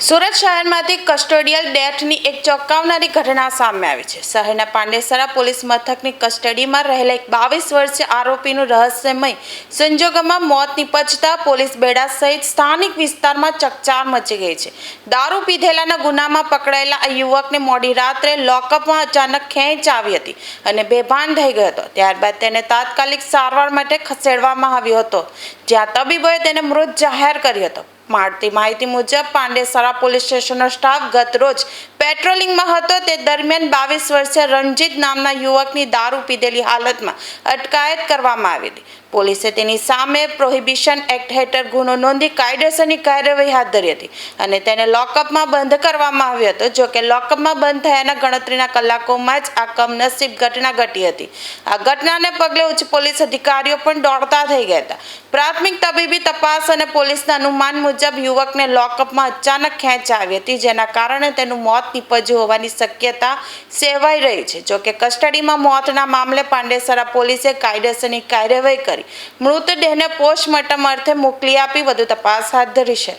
સુરત શહેરમાંથી કસ્ટોડિયલ ડેથની એક ચોંકાવનારી ઘટના સામે આવી છે. શહેરના પાંડેસરા પોલીસ મથકની કસ્ટડીમાં રહેલા એક 22 વર્ષીય આરોપીનું રહસ્યમય સંજોગોમાં મોત નિપજતા પોલીસ બેડા સહિત સ્થાનિક વિસ્તારમાં ચકચાર મચી ગઈ છે. દારૂ પીધેલાના ગુનામાં પકડાયેલા આ યુવકને મોડી રાત્રે લોકઅપમાં અચાનક ખેંચ આવી હતી અને બેભાન થઈ ગયો હતો. ત્યારબાદ તેને તાત્કાલિક સારવાર માટે ખસેડવામાં આવ્યો હતો, જ્યાં તબીબોએ તેને મૃત જાહેર કર્યો હતો. મળતી માહિતી મુજબ પાંડેસરા પોલીસ સ્ટેશનનો સ્ટાફ ગત રોજ પેટ્રોલિંગમાં હતો. તે દરમિયાન 22 વર્ષીય રણજીત નામના યુવકની દારૂ પીધેલી હાલતમાં અટકાયત કરવામાં આવી હતી. પોલીસે તેની સામે પ્રોહિબિશન એક્ટ હેઠળ ગુનો નોંધી કાયદેસરની કાર્યવાહી હાથ ધરી હતી અને તેને લોકઅપમાં બંધ કરવામાં આવ્યો હતો. જો કે લોકઅપમાં બંધ થયાના ગણતરીના કલાકોમાં જ આ કમનસીબ ઘટના ઘટી હતી. આ ઘટનાને પગલે ઉચ્ચ પોલીસ અધિકારીઓ પણ દોડતા થઈ ગયા હતા. પ્રાથમિક તબીબી તપાસ અને પોલીસના અનુમાન મુજબ યુવકને લોકઅપમાં અચાનક ખેંચ આવી હતી, જેના કારણે તેનું મોત નીપજ્યું હોવાની શક્યતા સેવાઈ રહી છે. જો કે કસ્ટડીમાં મોતના મામલે પાંડેસરા પોલીસે કાયદેસરની કાર્યવાહી કરી મૃતદેહને પોસ્ટમોર્ટમ અર્થે મોકલી આપી વધુ તપાસ હાથ ધરી છે.